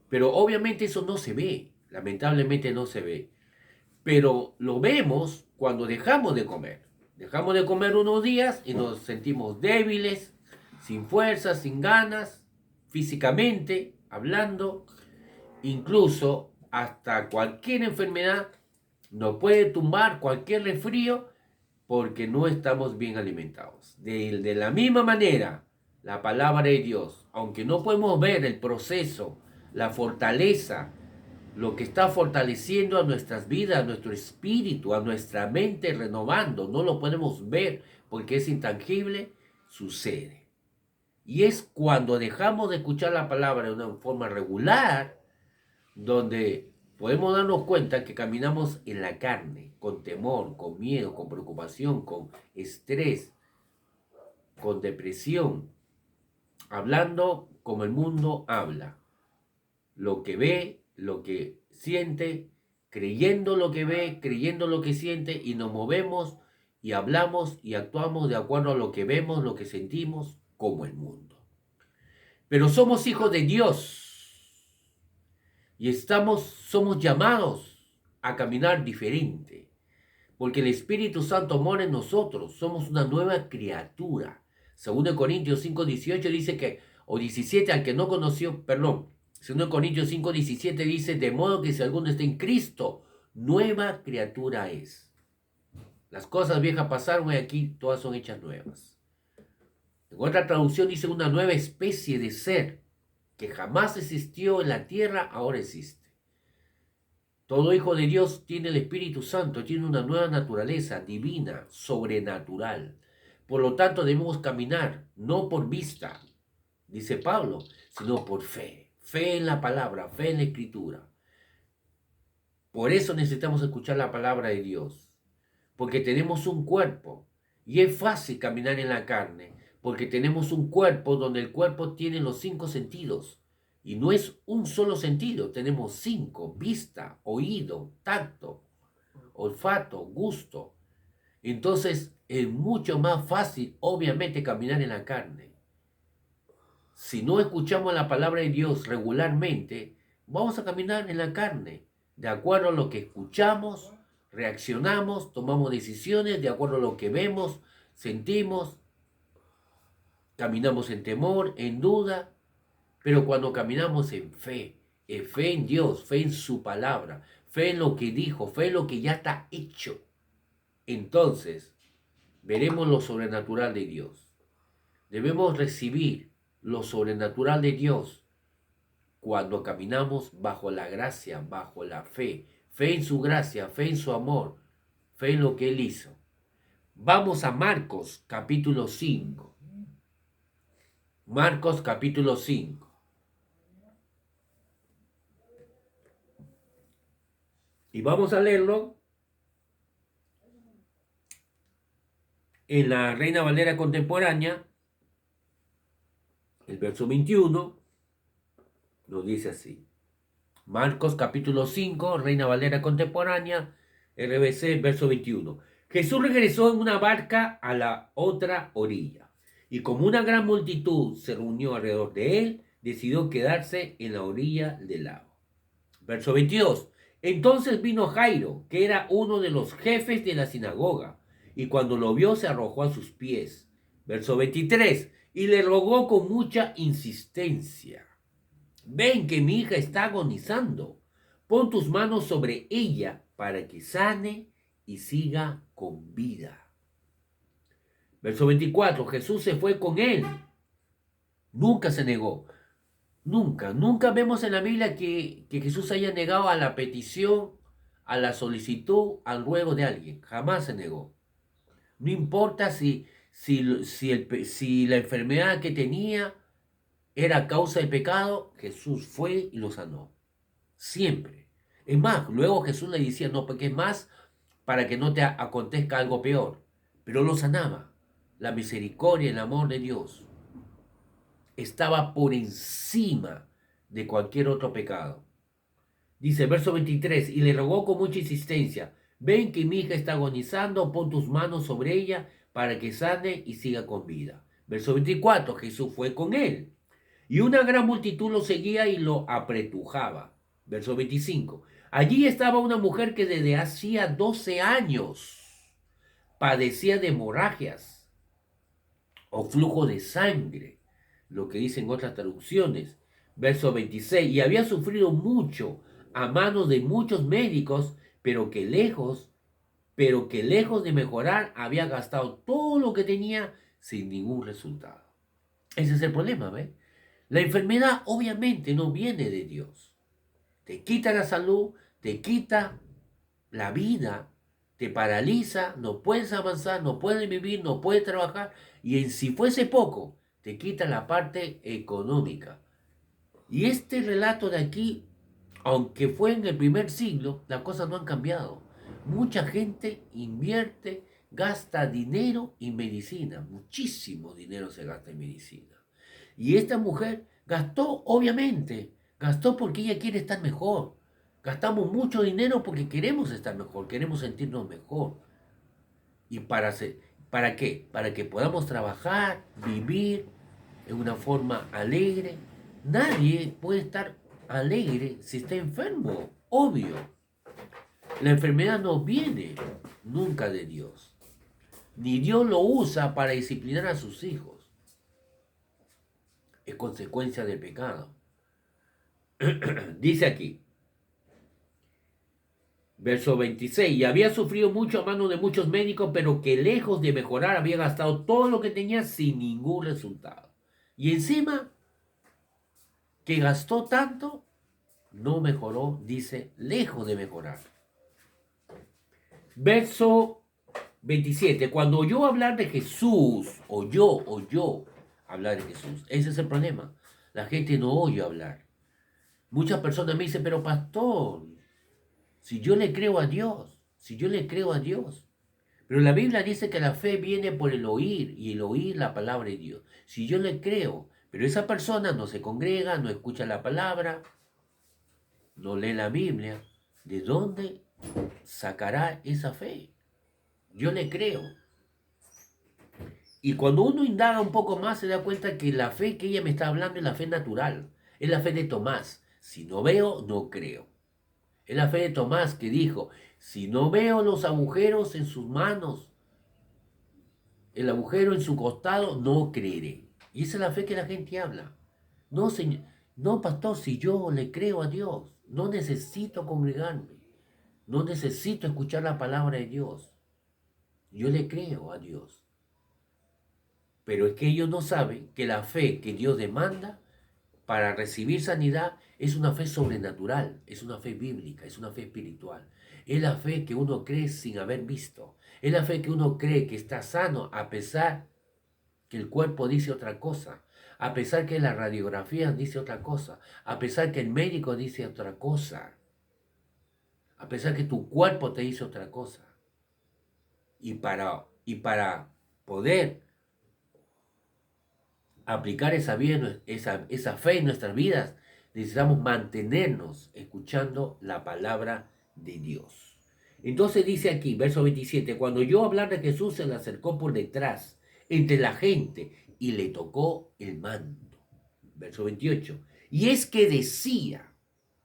Pero obviamente eso no se ve, lamentablemente no se ve. Pero lo vemos cuando dejamos de comer. Dejamos de comer unos días y nos sentimos débiles, sin fuerzas, sin ganas, físicamente, hablando. Incluso hasta cualquier enfermedad nos puede tumbar, cualquier resfrío, porque no estamos bien alimentados. De la misma manera, la palabra de Dios, aunque no podemos ver el proceso, la fortaleza, lo que está fortaleciendo a nuestras vidas, a nuestro espíritu, a nuestra mente, renovando, no lo podemos ver porque es intangible, sucede. Y es cuando dejamos de escuchar la palabra de una forma regular, donde podemos darnos cuenta que caminamos en la carne, con temor, con miedo, con preocupación, con estrés, con depresión, hablando como el mundo habla, lo que ve, lo que siente, creyendo lo que ve, creyendo lo que siente, y nos movemos y hablamos y actuamos de acuerdo a lo que vemos, lo que sentimos, como el mundo. Pero somos hijos de Dios y somos llamados a caminar diferente, porque el Espíritu Santo mora en nosotros, somos una nueva criatura. Según Corintios 5:18 dice que, o 17, al que no conoció, perdón, según Corintios 5:17 dice, de modo que si alguno está en Cristo, nueva criatura es. Las cosas viejas pasaron y aquí todas son hechas nuevas. En otra traducción dice una nueva especie de ser que jamás existió en la tierra, ahora existe. Todo hijo de Dios tiene el Espíritu Santo, tiene una nueva naturaleza divina, sobrenatural. Por lo tanto, debemos caminar no por vista, dice Pablo, sino por fe. Fe en la palabra, fe en la escritura. Por eso necesitamos escuchar la palabra de Dios, porque tenemos un cuerpo y es fácil caminar en la carne, porque tenemos un cuerpo donde el cuerpo tiene los 5 sentidos. Y no es un solo sentido, tenemos 5: vista, oído, tacto, olfato, gusto. Entonces es mucho más fácil, obviamente, caminar en la carne. Si no escuchamos la palabra de Dios regularmente, vamos a caminar en la carne. De acuerdo a lo que escuchamos, reaccionamos, tomamos decisiones, de acuerdo a lo que vemos, sentimos, caminamos en temor, en duda. Pero cuando caminamos en fe en Dios, fe en su palabra, fe en lo que dijo, fe en lo que ya está hecho, entonces veremos lo sobrenatural de Dios. Debemos recibir lo sobrenatural de Dios cuando caminamos bajo la gracia, bajo la fe, fe en su gracia, fe en su amor, fe en lo que Él hizo. Vamos a Marcos capítulo 5. Marcos capítulo 5. Y vamos a leerlo en la Reina Valera contemporánea. El verso 21 nos dice así. Marcos capítulo 5, Reina Valera contemporánea, RBC, verso 21. Jesús regresó en una barca a la otra orilla, y como una gran multitud se reunió alrededor de él, decidió quedarse en la orilla del lago. Verso 22. Entonces vino Jairo, que era uno de los jefes de la sinagoga, y cuando lo vio se arrojó a sus pies. Verso 23. Y le rogó con mucha insistencia: ven que mi hija está agonizando. Pon tus manos sobre ella para que sane y siga con vida. Verso 24. Jesús se fue con él. Nunca se negó. Nunca vemos en la Biblia que Jesús haya negado a la petición, a la solicitud, al ruego de alguien. Jamás se negó. No importa si la enfermedad que tenía era causa del pecado, Jesús fue y lo sanó. Siempre. Es más, luego Jesús le decía, no peques más para que no te acontezca algo peor. Pero lo sanaba. La misericordia, el amor de Dios estaba por encima de cualquier otro pecado. Dice, verso 23, y le rogó con mucha insistencia: ven que mi hija está agonizando, pon tus manos sobre ella para que sane y siga con vida. Verso 24, Jesús fue con él. Y una gran multitud lo seguía y lo apretujaba. Verso 25. Allí estaba una mujer que desde hacía 12 años padecía de hemorragias o flujo de sangre, lo que dicen otras traducciones. Verso 26. Y había sufrido mucho a manos de muchos médicos, pero que lejos de mejorar había gastado todo lo que tenía sin ningún resultado. Ese es el problema, ¿ves? La enfermedad obviamente no viene de Dios. Te quita la salud, te quita la vida, te paraliza, no puedes avanzar, no puedes vivir, no puedes trabajar y si fuese poco, te quita la parte económica. Y este relato de aquí, aunque fue en el primer siglo, las cosas no han cambiado. Mucha gente invierte, gasta dinero en medicina, muchísimo dinero se gasta en medicina. Y esta mujer gastó, obviamente, gastó porque ella quiere estar mejor. Gastamos mucho dinero porque queremos estar mejor, queremos sentirnos mejor. ¿Y para qué? Para que podamos trabajar, vivir en una forma alegre. Nadie puede estar alegre si está enfermo, obvio. La enfermedad no viene nunca de Dios. Ni Dios lo usa para disciplinar a sus hijos. Es consecuencia del pecado. Dice aquí, verso 26, y había sufrido mucho a manos de muchos médicos, pero que lejos de mejorar había gastado todo lo que tenía sin ningún resultado. Y encima, que gastó tanto, no mejoró, dice, lejos de mejorar. Verso 27, cuando oyó hablar de Jesús, oyó hablar de Jesús. Ese es el problema. La gente no oye hablar. Muchas personas me dicen, pero pastor, si yo le creo a Dios, si yo le creo a Dios. Pero la Biblia dice que la fe viene por el oír y el oír la palabra de Dios. Si yo le creo, pero esa persona no se congrega, no escucha la palabra, no lee la Biblia, ¿de dónde sacará esa fe? Yo le creo. Y cuando uno indaga un poco más se da cuenta que la fe que ella me está hablando es la fe natural, es la fe de Tomás. Si no veo, no creo. Es la fe de Tomás que dijo, si no veo los agujeros en sus manos, el agujero en su costado, no creeré. Y esa es la fe que la gente habla. No, señor, no, pastor, si yo le creo a Dios, no necesito congregarme, no necesito escuchar la palabra de Dios. Yo le creo a Dios. Pero es que ellos no saben que la fe que Dios demanda para recibir sanidad es una fe sobrenatural, es una fe bíblica, es una fe espiritual. Es la fe que uno cree sin haber visto. Es la fe que uno cree que está sano a pesar que el cuerpo dice otra cosa, a pesar que la radiografía dice otra cosa, a pesar que el médico dice otra cosa, a pesar que tu cuerpo te dice otra cosa. Y para poder aplicar esa fe en nuestras vidas, necesitamos mantenernos escuchando la palabra de Dios. Entonces dice aquí, verso 27, cuando oyó hablar de Jesús se le acercó por detrás, entre la gente, y le tocó el manto. Verso 28, y es que decía,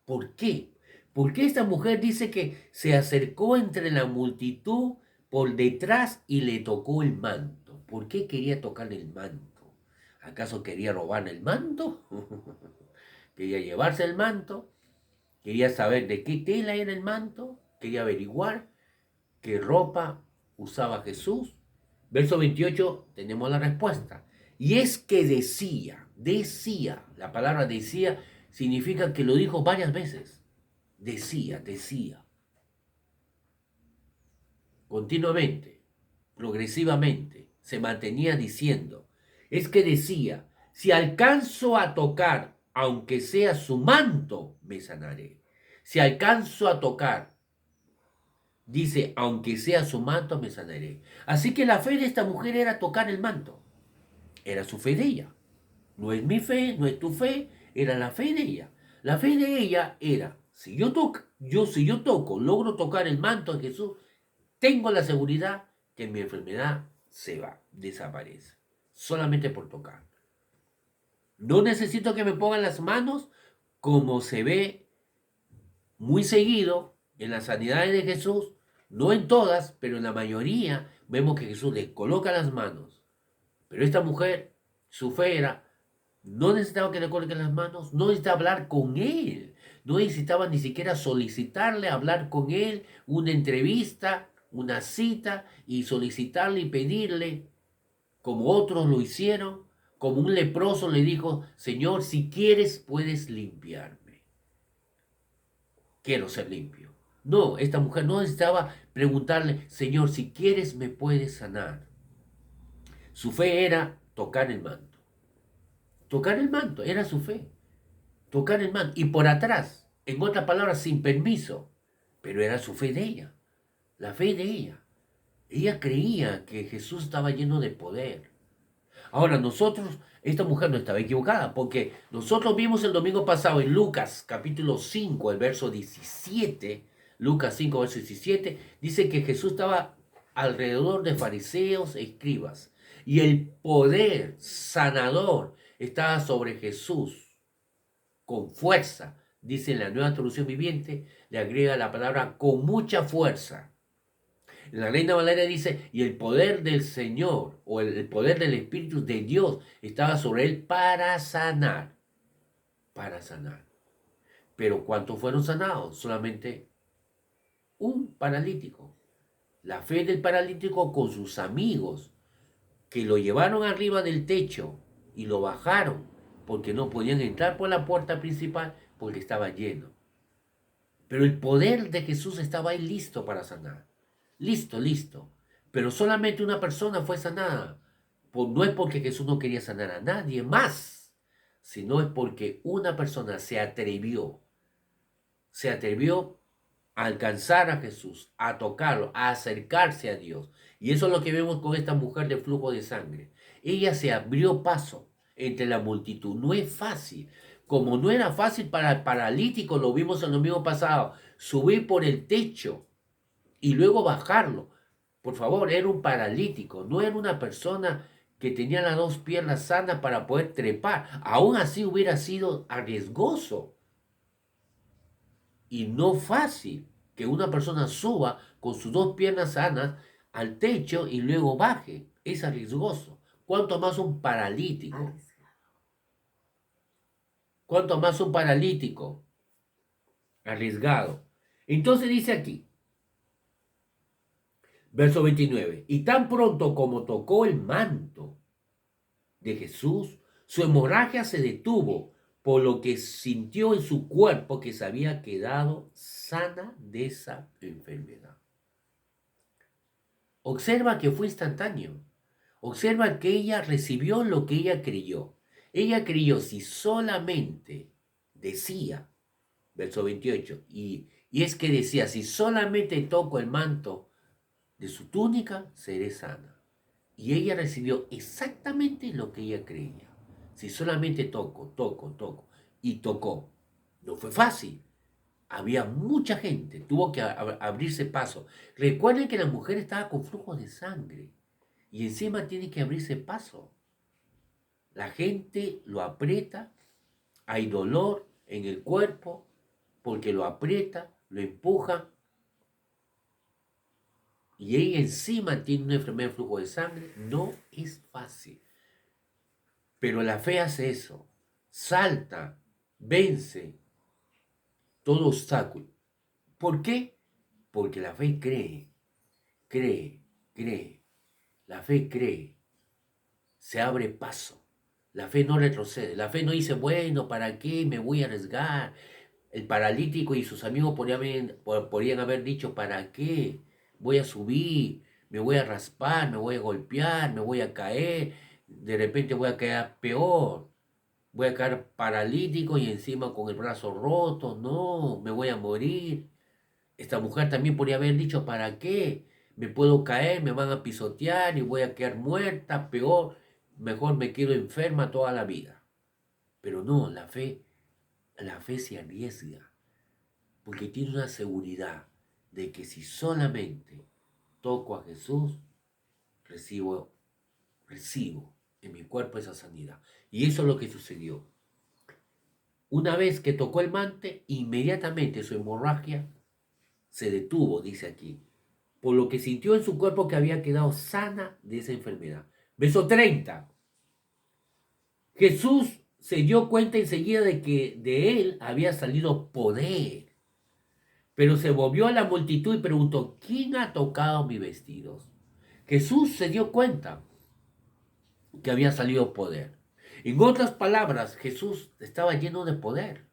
¿por qué? Porque esta mujer dice que se acercó entre la multitud por detrás y le tocó el manto. ¿Por qué quería tocarle el manto? ¿Acaso quería robarle el manto? ¿Quería llevarse el manto? ¿Quería saber de qué tela era el manto? ¿Quería averiguar qué ropa usaba Jesús? Verso 28 tenemos la respuesta. Y es que decía, la palabra decía significa que lo dijo varias veces. Decía, continuamente, progresivamente, se mantenía diciendo. Es que decía, si alcanzo a tocar, aunque sea su manto, me sanaré. Si alcanzo a tocar, dice, aunque sea su manto, me sanaré. Así que la fe de esta mujer era tocar el manto. Era su fe de ella. No es mi fe, no es tu fe, era la fe de ella. La fe de ella era, si yo toco, logro tocar el manto de Jesús, tengo la seguridad que mi enfermedad se va, desaparece, solamente por tocar. No necesito que me pongan las manos como se ve muy seguido en las sanidades de Jesús, no en todas, pero en la mayoría vemos que Jesús le coloca las manos. Pero esta mujer, su fe era, no necesitaba que le coloquen las manos, no necesitaba hablar con él, no necesitaba ni siquiera solicitarle hablar con él, una entrevista, una cita y solicitarle y pedirle, como otros lo hicieron, como un leproso le dijo, Señor, si quieres puedes limpiarme, quiero ser limpio. No, esta mujer no necesitaba preguntarle, Señor, si quieres me puedes sanar. Su fe era tocar el manto. Tocar el manto, era su fe. Tocar el manto. Y por atrás, en otras palabras, sin permiso. Pero era su fe de ella. La fe de ella. Ella creía que Jesús estaba lleno de poder. Ahora nosotros, esta mujer no estaba equivocada, porque nosotros vimos el domingo pasado en Lucas capítulo 5, el verso 17, Lucas 5, verso 17, dice que Jesús estaba alrededor de fariseos e escribas, y el poder sanador estaba sobre Jesús con fuerza. Dice en la Nueva Traducción Viviente, le agrega la palabra con mucha fuerza. La Reina Valera dice, y el poder del Señor o el poder del Espíritu de Dios estaba sobre él para sanar, para sanar. Pero ¿cuántos fueron sanados? Solamente un paralítico. La fe del paralítico con sus amigos, que lo llevaron arriba del techo y lo bajaron, porque no podían entrar por la puerta principal porque estaba lleno. Pero el poder de Jesús estaba ahí listo para sanar. Listo, listo. Pero solamente una persona fue sanada. No es porque Jesús no quería sanar a nadie más, sino es porque una persona se atrevió a alcanzar a Jesús, a tocarlo, a acercarse a Dios. Y eso es lo que vemos con esta mujer de flujo de sangre. Ella se abrió paso entre la multitud. No es fácil. Como no era fácil para el paralítico, lo vimos el domingo pasado, subir por el techo y luego bajarlo. Por favor, era un paralítico, no era una persona que tenía las dos piernas sanas para poder trepar. Aún así hubiera sido arriesgoso y no fácil que una persona suba con sus dos piernas sanas al techo y luego baje. Es arriesgoso. ¿Cuánto más un paralítico? ¿Cuánto más un paralítico? Arriesgado. Entonces dice aquí, verso 29, y tan pronto como tocó el manto de Jesús, su hemorragia se detuvo, por lo que sintió en su cuerpo que se había quedado sana de esa enfermedad. Observa que fue instantáneo. Observa que ella recibió lo que ella creyó. Ella creyó si solamente decía, verso 28, y es que decía, si solamente toco el manto de su túnica, seré sana. Y ella recibió exactamente lo que ella creía. Si solamente toco, y tocó. No fue fácil. Había mucha gente, tuvo que abrirse paso. Recuerden que la mujer estaba con flujo de sangre y encima tiene que abrirse paso. La gente lo aprieta, hay dolor en el cuerpo porque lo aprieta, lo empuja y ella encima tiene una enfermedad de flujo de sangre. No es fácil. Pero la fe hace eso. Salta, vence todo obstáculo. ¿Por qué? Porque la fe cree. La fe cree. Se abre paso. La fe no retrocede. La fe no dice, bueno, ¿para qué me voy a arriesgar? El paralítico y sus amigos podrían haber dicho, ¿para qué? Voy a subir, me voy a raspar, me voy a golpear, me voy a caer, de repente voy a quedar peor. Voy a quedar paralítico y encima con el brazo roto, no, me voy a morir. Esta mujer también podría haber dicho, ¿para qué? Me puedo caer, me van a pisotear y voy a quedar muerta, peor, mejor me quedo enferma toda la vida. Pero no, la fe se arriesga, porque tiene una seguridad de que si solamente toco a Jesús, recibo en mi cuerpo esa sanidad. Y eso es lo que sucedió. Una vez que tocó el mante, inmediatamente su hemorragia se detuvo, dice aquí, por lo que sintió en su cuerpo que había quedado sana de esa enfermedad. Verso 30. Jesús se dio cuenta enseguida de que de él había salido poder, pero se volvió a la multitud y preguntó, ¿quién ha tocado mis vestidos? Jesús se dio cuenta que había salido poder. En otras palabras, Jesús estaba lleno de poder.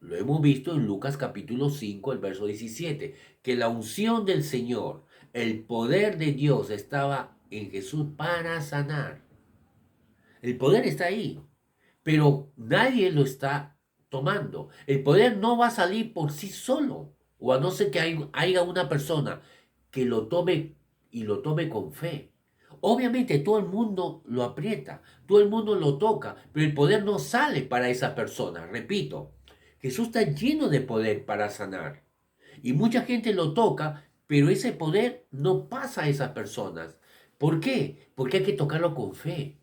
Lo hemos visto en Lucas capítulo 5, el verso 17, que la unción del Señor, el poder de Dios estaba en Jesús para sanar. El poder está ahí, pero nadie lo está tomando. El poder no va a salir por sí solo, o a no ser que haya una persona que lo tome y lo tome con fe. Obviamente todo el mundo lo aprieta, todo el mundo lo toca, pero el poder no sale para esa persona. Repito, Jesús está lleno de poder para sanar. Y mucha gente lo toca, pero ese poder no pasa a esas personas. ¿Por qué? Porque hay que tocarlo con fe.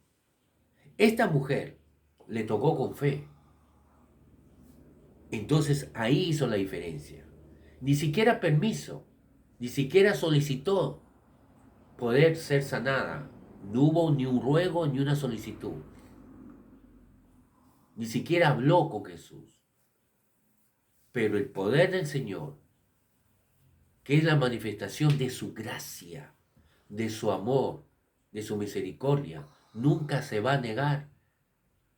Esta mujer le tocó con fe. Entonces ahí hizo la diferencia. Ni siquiera permiso, ni siquiera solicitó poder ser sanada. No hubo ni un ruego ni una solicitud. Ni siquiera habló con Jesús. Pero el poder del Señor, que es la manifestación de su gracia, de su amor, de su misericordia, nunca se va a negar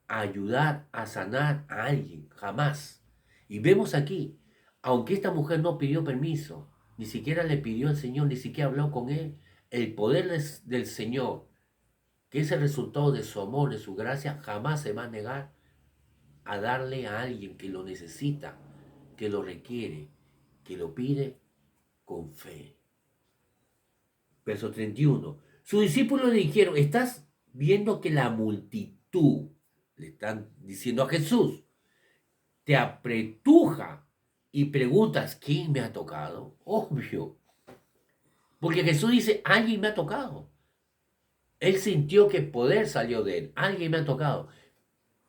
a ayudar a sanar a alguien, jamás. Y vemos aquí, aunque esta mujer no pidió permiso, ni siquiera le pidió al Señor, ni siquiera habló con él, el poder del Señor, que es el resultado de su amor, de su gracia, jamás se va a negar a darle a alguien que lo necesita, que lo requiere, que lo pide con fe. Verso 31. Sus discípulos le dijeron, ¿estás viendo que la multitud, le están diciendo a Jesús, te apretuja y preguntas, ¿quién me ha tocado? Obvio. Porque Jesús dice, alguien me ha tocado. Él sintió que poder salió de él. Alguien me ha tocado.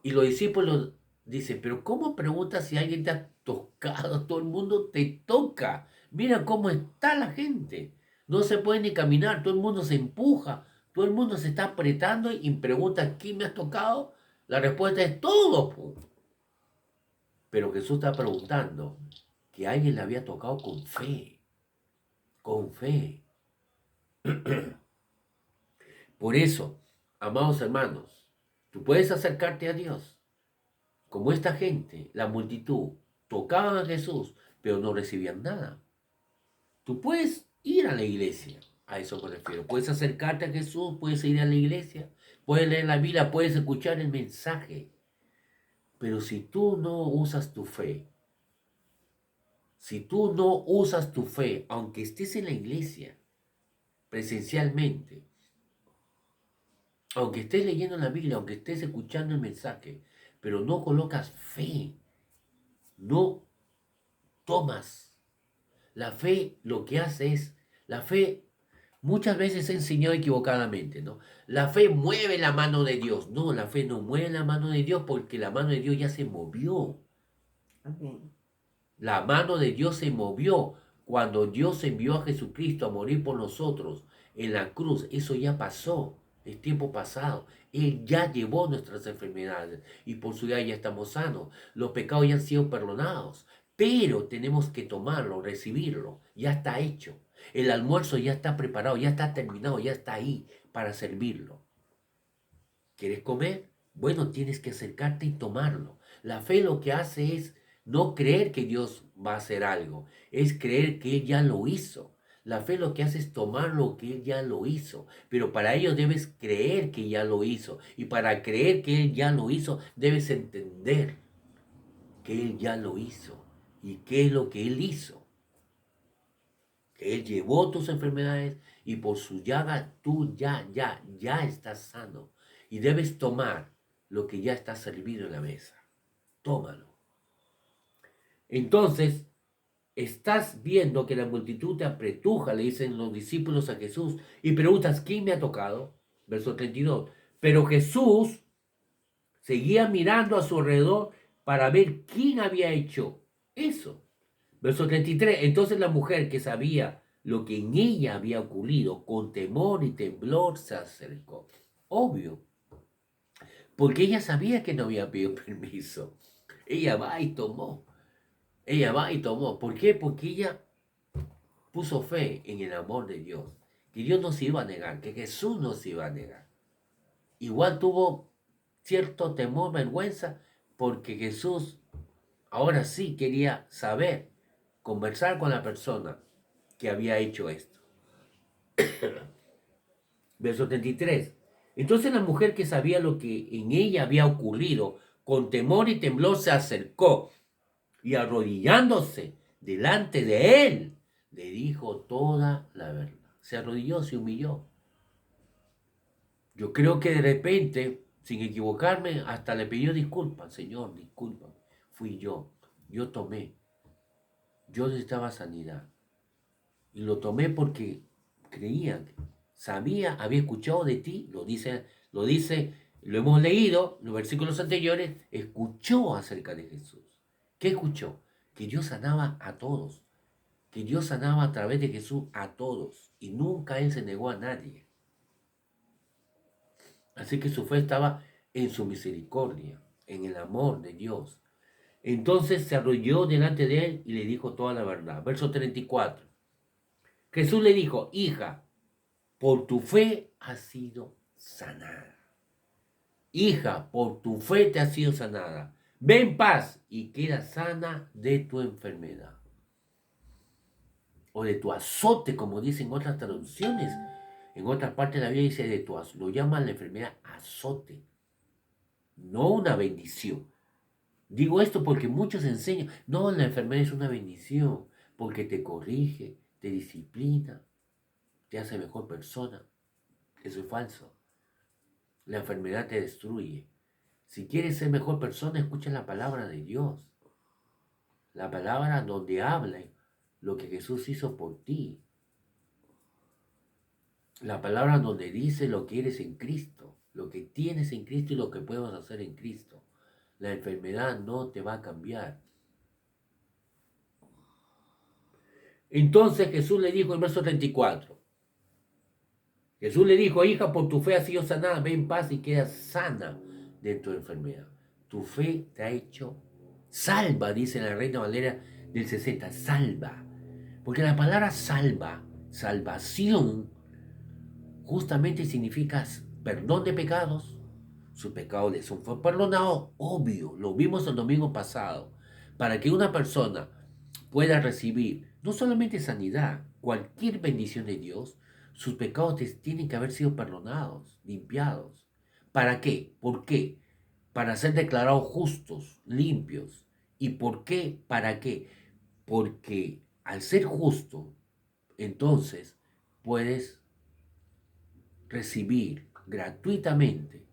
Y los discípulos dicen, pero ¿cómo preguntas si alguien te ha tocado? Todo el mundo te toca. Mira cómo está la gente. No se puede ni caminar. Todo el mundo se empuja. Todo el mundo se está apretando y pregunta, ¿quién me ha tocado? La respuesta es todo. Pero Jesús está preguntando que alguien le había tocado con fe. Con fe. Por eso, amados hermanos, tú puedes acercarte a Dios. Como esta gente, la multitud, tocaban a Jesús, pero no recibían nada. Tú puedes ir a la iglesia, a eso me refiero. Puedes acercarte a Jesús, puedes ir a la iglesia, puedes leer la Biblia, puedes escuchar el mensaje. Pero si tú no usas tu fe, si tú no usas tu fe, aunque estés en la iglesia, presencialmente, aunque estés leyendo la Biblia, aunque estés escuchando el mensaje, pero no colocas fe, no tomas. La fe lo que hace es, la fe muchas veces se ha enseñado equivocadamente, ¿no? La fe mueve la mano de Dios. No, la fe no mueve la mano de Dios porque la mano de Dios ya se movió. Amén. La mano de Dios se movió cuando Dios envió a Jesucristo a morir por nosotros en la cruz. Eso ya pasó, es tiempo pasado. Él ya llevó nuestras enfermedades y por su ya estamos sanos. Los pecados ya han sido perdonados, pero tenemos que tomarlo, recibirlo. Ya está hecho. El almuerzo ya está preparado, ya está terminado, ya está ahí para servirlo. ¿Quieres comer? Bueno, tienes que acercarte y tomarlo. La fe lo que hace es no creer que Dios va a hacer algo, es creer que Él ya lo hizo. La fe lo que hace es tomar lo que Él ya lo hizo, pero para ello debes creer que ya lo hizo. Y para creer que Él ya lo hizo, debes entender que Él ya lo hizo. ¿Y qué es lo que Él hizo? Que Él llevó tus enfermedades y por su llaga tú ya estás sano. Y debes tomar lo que ya está servido en la mesa. Tómalo. Entonces, estás viendo que la multitud te apretuja, le dicen los discípulos a Jesús, y preguntas, ¿quién me ha tocado? Verso 32. Pero Jesús seguía mirando a su alrededor para ver quién había hecho eso. Verso 33. Entonces la mujer que sabía lo que en ella había ocurrido, con temor y temblor se acercó. Obvio, porque ella sabía que no había pedido permiso. Ella va y tomó. Ella va y tomó. ¿Por qué? Porque ella puso fe en el amor de Dios. Que Dios no se iba a negar, que Jesús no se iba a negar. Igual tuvo cierto temor, vergüenza, porque Jesús ahora sí quería saber, conversar con la persona que había hecho esto. Verso 33. Entonces la mujer que sabía lo que en ella había ocurrido, con temor y temblor se acercó y arrodillándose delante de él, le dijo toda la verdad. Se arrodilló, se humilló. Yo creo que de repente, sin equivocarme, hasta le pidió disculpas. Señor, disculpa, fui yo tomé, yo necesitaba sanidad. Y lo tomé porque creía, sabía, había escuchado de ti, lo hemos leído en los versículos anteriores, escuchó acerca de Jesús. ¿Qué escuchó? Que Dios sanaba a todos, que Dios sanaba a través de Jesús a todos y nunca Él se negó a nadie. Así que su fe estaba en su misericordia, en el amor de Dios. Entonces se arrodilló delante de él y le dijo toda la verdad. Verso 34. Jesús le dijo, hija, por tu fe has sido sanada. Hija, por tu fe te has sido sanada. Ve en paz y queda sana de tu enfermedad. O de tu azote, como dicen otras traducciones. En otras partes de la Biblia dice de tu azote. Lo llaman la enfermedad azote. No una bendición. Digo esto porque muchos enseñan, no, la enfermedad es una bendición, porque te corrige, te disciplina, te hace mejor persona. Eso es falso. La enfermedad te destruye. Si quieres ser mejor persona, escucha la palabra de Dios. La palabra donde habla lo que Jesús hizo por ti. La palabra donde dice lo que eres en Cristo, lo que tienes en Cristo y lo que podemos hacer en Cristo. La enfermedad no te va a cambiar. Entonces Jesús le dijo en verso 34. Jesús le dijo, hija, por tu fe has sido sanada, ve en paz y queda sana de tu enfermedad. Tu fe te ha hecho salva, dice la Reina Valera del 60, salva. Porque la palabra salva, salvación, justamente significa perdón de pecados. Sus pecados les fue perdonado, obvio, lo vimos el domingo pasado. Para que una persona pueda recibir no solamente sanidad, cualquier bendición de Dios, sus pecados tienen que haber sido perdonados, limpiados. ¿Para qué? ¿Por qué? Para ser declarados justos, limpios. ¿Y por qué? ¿Para qué? Porque al ser justo, entonces puedes recibir gratuitamente,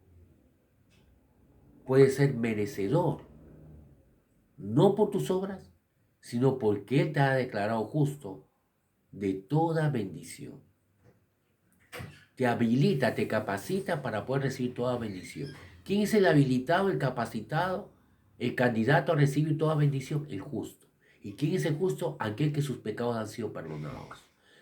puedes ser merecedor, no por tus obras, sino porque Él te ha declarado justo de toda bendición. Te habilita, te capacita para poder recibir toda bendición. ¿Quién es el habilitado, el capacitado? El candidato a recibir toda bendición, el justo. ¿Y quién es el justo? Aquel que sus pecados han sido perdonados.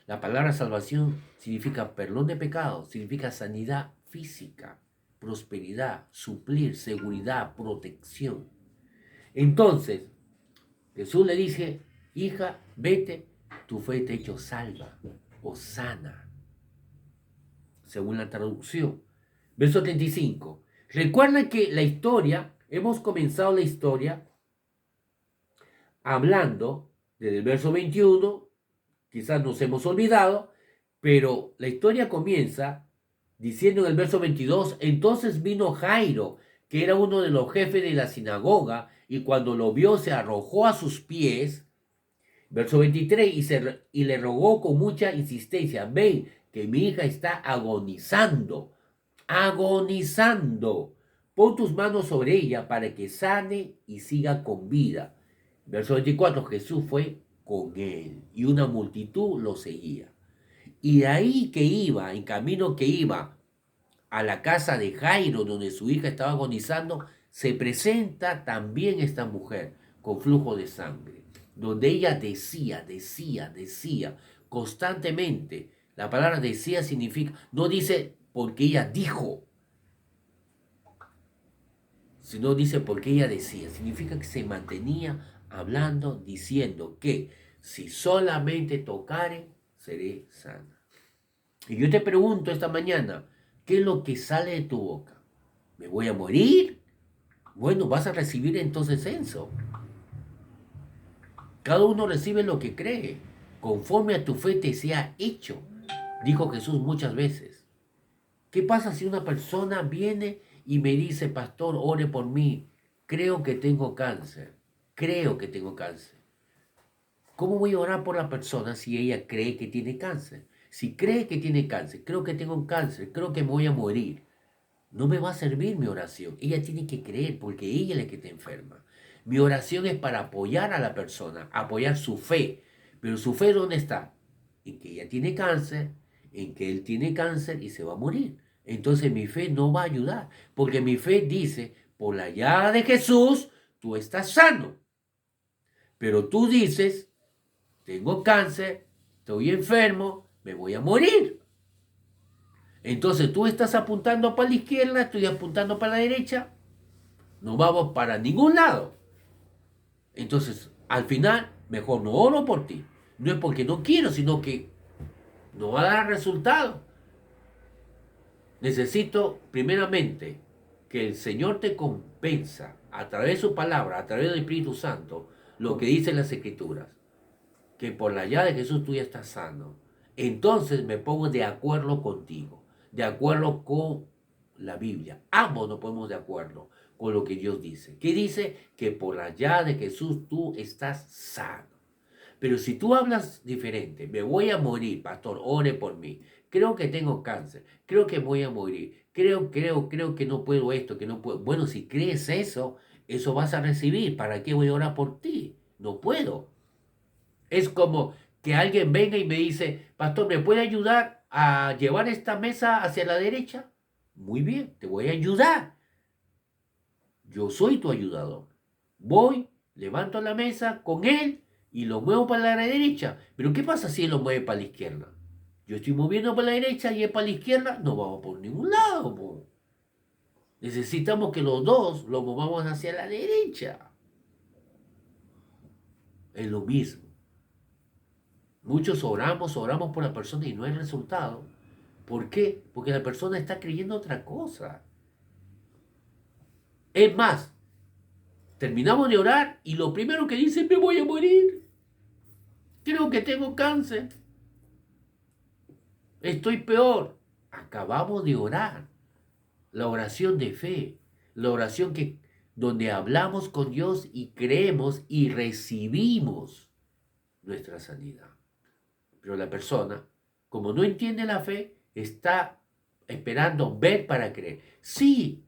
La palabra salvación significa perdón de pecados, significa sanidad física, prosperidad, suplir, seguridad, protección. Entonces, Jesús le dice, hija, vete, tu fe te ha hecho salva o sana, según la traducción. Verso 35. Recuerda que la historia, hemos comenzado la historia hablando desde el verso 21, quizás nos hemos olvidado, pero la historia comienza diciendo en el verso 22, entonces vino Jairo, que era uno de los jefes de la sinagoga, y cuando lo vio se arrojó a sus pies. Verso 23, y le rogó con mucha insistencia, ven, que mi hija está agonizando, agonizando. Pon tus manos sobre ella para que sane y siga con vida. Verso 24, Jesús fue con él y una multitud lo seguía. Y de ahí que iba, en camino que iba a la casa de Jairo, donde su hija estaba agonizando, se presenta también esta mujer con flujo de sangre, donde ella decía constantemente. La palabra decía significa, no dice porque ella dijo, sino dice porque ella decía. Significa que se mantenía hablando, diciendo que si solamente tocare, seré sana. Y yo te pregunto esta mañana, ¿qué es lo que sale de tu boca? ¿Me voy a morir? Bueno, vas a recibir entonces eso. Cada uno recibe lo que cree, conforme a tu fe te sea hecho, dijo Jesús muchas veces. ¿Qué pasa si una persona viene y me dice, pastor, ore por mí, creo que tengo cáncer, creo que tengo cáncer? ¿Cómo voy a orar por la persona si ella cree que tiene cáncer? Si cree que tiene cáncer, creo que tengo un cáncer, creo que me voy a morir. No me va a servir mi oración. Ella tiene que creer porque ella es la que está enferma. Mi oración es para apoyar a la persona, apoyar su fe. Pero su fe, ¿dónde está? En que ella tiene cáncer, en que él tiene cáncer y se va a morir. Entonces mi fe no va a ayudar, porque mi fe dice, por la llaga de Jesús, tú estás sano. Pero tú dices, tengo cáncer, estoy enfermo, me voy a morir. Entonces tú estás apuntando para la izquierda, estoy apuntando para la derecha, no vamos para ningún lado. Entonces, al final, mejor no oro por ti. No es porque no quiero, sino que no va a dar resultado. Necesito, primeramente, que el Señor te compensa a través de su palabra, a través del Espíritu Santo, lo que dicen las Escrituras. Que por la llave de Jesús tú ya estás sano. Entonces me pongo de acuerdo contigo, de acuerdo con la Biblia. Ambos nos ponemos de acuerdo con lo que Dios dice. ¿Qué dice? Que por la llave de Jesús tú estás sano. Pero si tú hablas diferente, me voy a morir, pastor, ore por mí. Creo que tengo cáncer, creo que voy a morir, creo que no puedo esto, que no puedo. Bueno, si crees eso, eso vas a recibir. ¿Para qué voy a orar por ti? No puedo. Es como que alguien venga y me dice, pastor, ¿me puede ayudar a llevar esta mesa hacia la derecha? Muy bien, te voy a ayudar. Yo soy tu ayudador. Voy, levanto la mesa con él y lo muevo para la derecha. Pero ¿qué pasa si él lo mueve para la izquierda? Yo estoy moviendo para la derecha y él para la izquierda. No vamos por ningún lado, po. Necesitamos que los dos lo movamos hacia la derecha. Es lo mismo. Muchos oramos por la persona y no hay resultado. ¿Por qué? Porque la persona está creyendo otra cosa. Es más, terminamos de orar y lo primero que dice, me voy a morir. Creo que tengo cáncer. Estoy peor. Acabamos de orar. La oración de fe. La oración donde hablamos con Dios y creemos y recibimos nuestra sanidad. Pero la persona, como no entiende la fe, está esperando ver para creer. Sí,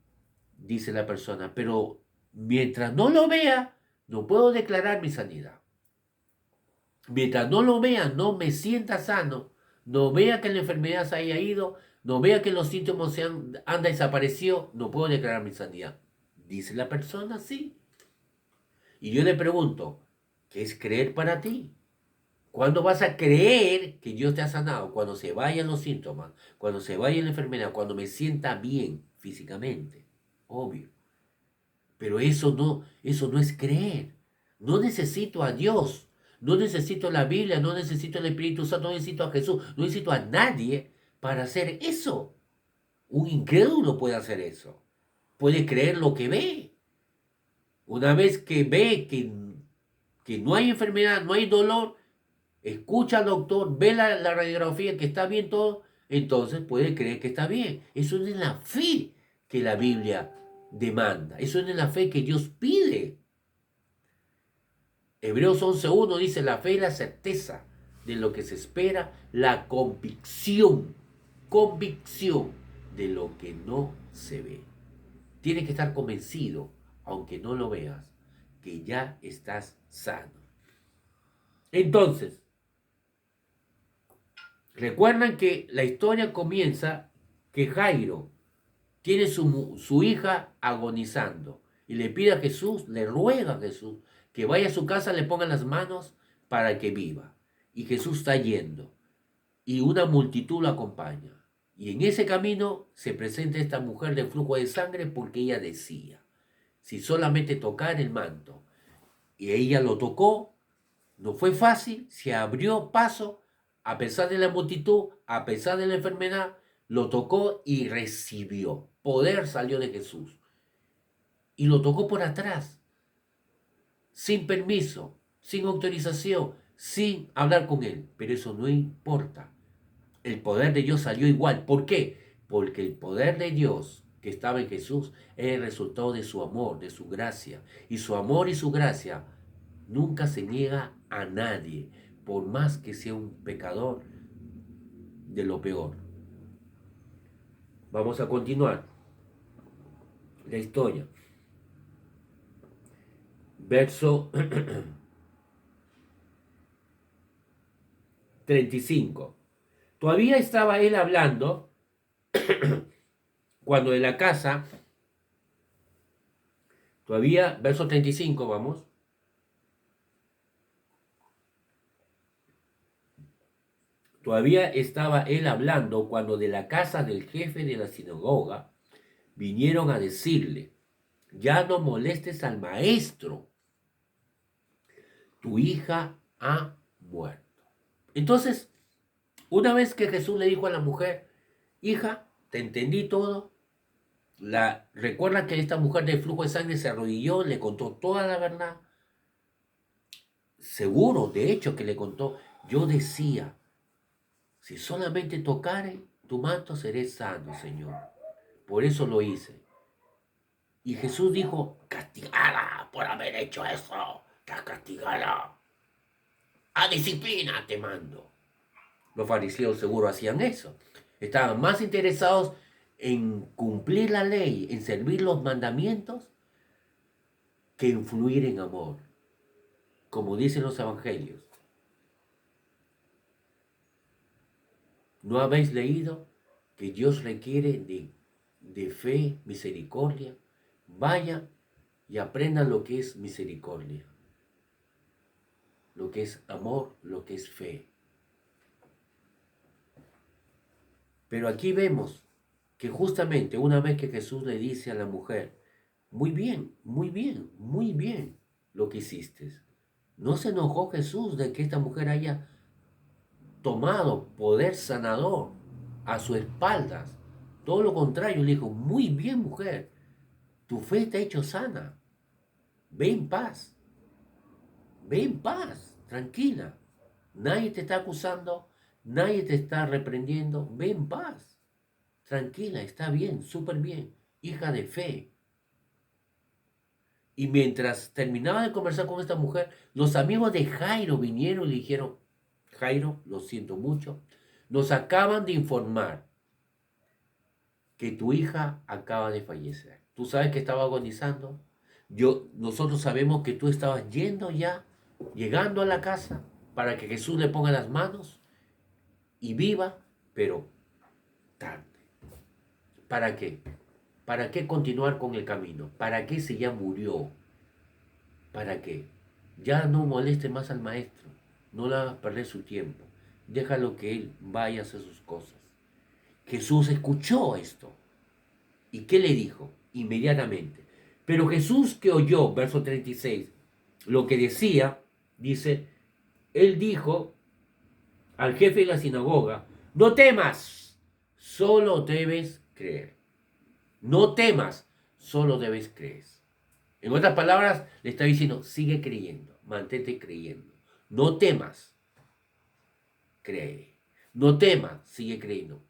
dice la persona, pero mientras no lo vea, no puedo declarar mi sanidad. Mientras no lo vea, no me sienta sano, no vea que la enfermedad se haya ido, no vea que los síntomas han desaparecido, no puedo declarar mi sanidad. Dice la persona, sí. Y yo le pregunto, ¿qué es creer para ti? ¿Cuándo vas a creer que Dios te ha sanado? Cuando se vayan los síntomas, cuando se vaya la enfermedad, cuando me sienta bien físicamente. Obvio. Pero eso no es creer. No necesito a Dios. No necesito la Biblia, no necesito el Espíritu Santo, no necesito a Jesús, no necesito a nadie para hacer eso. Un incrédulo puede hacer eso. Puede creer lo que ve. Una vez que ve que no hay enfermedad, no hay dolor, escucha al doctor, ve la radiografía que está bien todo, entonces puede creer que está bien. Eso es la fe que la Biblia demanda. Eso es la fe que Dios pide. Hebreos 11.1 dice, la fe es la certeza de lo que se espera, la convicción de lo que no se ve. Tienes que estar convencido, aunque no lo veas, que ya estás sano. Entonces, recuerdan que la historia comienza que Jairo tiene su hija agonizando y le pide a Jesús, le ruega a Jesús que vaya a su casa, le ponga las manos para que viva. Y Jesús está yendo y una multitud lo acompaña. Y en ese camino se presenta esta mujer de flujo de sangre porque ella decía, si solamente tocar el manto. Y ella lo tocó, no fue fácil, se abrió paso, a pesar de la multitud, a pesar de la enfermedad, lo tocó y recibió. Poder salió de Jesús. Y lo tocó por atrás, sin permiso, sin autorización, sin hablar con él. Pero eso no importa. El poder de Dios salió igual. ¿Por qué? Porque el poder de Dios que estaba en Jesús es el resultado de su amor, de su gracia. Y su amor y su gracia nunca se niega a nadie, por más que sea un pecador de lo peor. Vamos a continuar la historia. Verso 35. Todavía estaba él hablando cuando de la casa, todavía, verso 35, vamos. Todavía estaba él hablando cuando de la casa del jefe de la sinagoga vinieron a decirle, ya no molestes al maestro, tu hija ha muerto. Entonces, una vez que Jesús le dijo a la mujer, hija, te entendí todo, recuerda que esta mujer de flujo de sangre se arrodilló, le contó toda la verdad, seguro, de hecho, que le contó, yo decía, si solamente tocare tu manto seré sano, Señor. Por eso lo hice. Y Jesús dijo, castigada por haber hecho eso, estás castigada. A disciplina te mando. Los fariseos seguro hacían eso. Estaban más interesados en cumplir la ley, en servir los mandamientos, que en fluir en amor, como dicen los evangelios. ¿No habéis leído que Dios requiere de fe, misericordia? Vaya y aprendan lo que es misericordia, lo que es amor, lo que es fe. Pero aquí vemos que justamente una vez que Jesús le dice a la mujer, muy bien, muy bien, muy bien lo que hiciste. No se enojó Jesús de que esta mujer haya tomado poder sanador a sus espaldas. Todo lo contrario, le dijo, muy bien mujer, tu fe te ha hecho sana. Ve en paz, ve en paz, tranquila. Nadie te está acusando, nadie te está reprendiendo, ve en paz. Tranquila, está bien, súper bien, hija de fe. Y mientras terminaba de conversar con esta mujer, los amigos de Jairo vinieron y le dijeron, Jairo, lo siento mucho, nos acaban de informar que tu hija acaba de fallecer. Tú sabes que estaba agonizando. Nosotros sabemos que tú estabas yendo ya, llegando a la casa para que Jesús le ponga las manos y viva, pero tarde. ¿Para qué? ¿Para qué continuar con el camino? ¿Para qué si ya murió? ¿Para qué? Ya no moleste más al maestro. No le hagas perder su tiempo. Déjalo que él vaya a hacer sus cosas. Jesús escuchó esto. ¿Y qué le dijo? Inmediatamente. Pero Jesús que oyó, verso 36, lo que decía, dice, él dijo al jefe de la sinagoga, no temas, solo debes creer. No temas, solo debes creer. En otras palabras, le está diciendo, sigue creyendo, mantente creyendo. No temas, cree. No temas, sigue creyendo.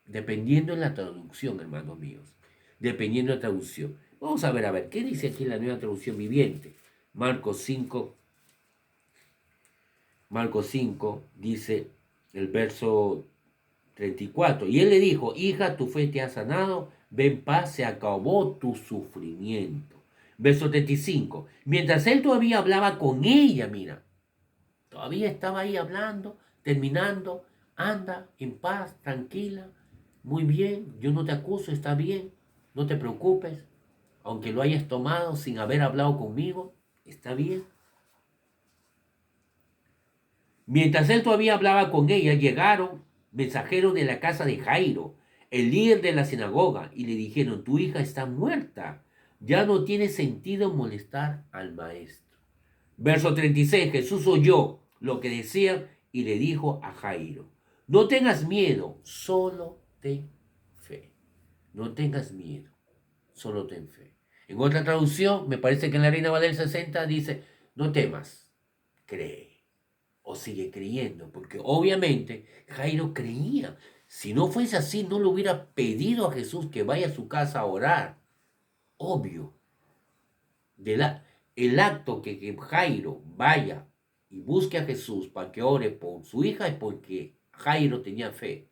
Dependiendo de la traducción, hermanos míos. Dependiendo de la traducción. Vamos a ver, ¿qué dice aquí la nueva traducción viviente? Marcos 5 dice el verso 34. Y él le dijo, hija, tu fe te ha sanado, ve en paz, se acabó tu sufrimiento. Verso 35. Mientras él todavía hablaba con ella, mira, todavía estaba ahí hablando, terminando, anda en paz, tranquila, muy bien, yo no te acuso, está bien. no te preocupes, aunque lo hayas tomado sin haber hablado conmigo, está bien. Mientras él todavía hablaba con ella, llegaron mensajeros de la casa de Jairo, el líder de la sinagoga, y le dijeron, tu hija está muerta, ya no tiene sentido molestar al maestro. Verso 36, Jesús oyó lo que decían y le dijo a Jairo, no tengas miedo, solo ten fe. No tengas miedo, solo ten fe. En otra traducción, me parece que en la Reina Valera 60 dice, no temas, cree o sigue creyendo, porque obviamente Jairo creía. Si no fuese así, no le hubiera pedido a Jesús que vaya a su casa a orar. Obvio. De la, el acto que Jairo vaya y busque a Jesús para que ore por su hija es porque Jairo tenía fe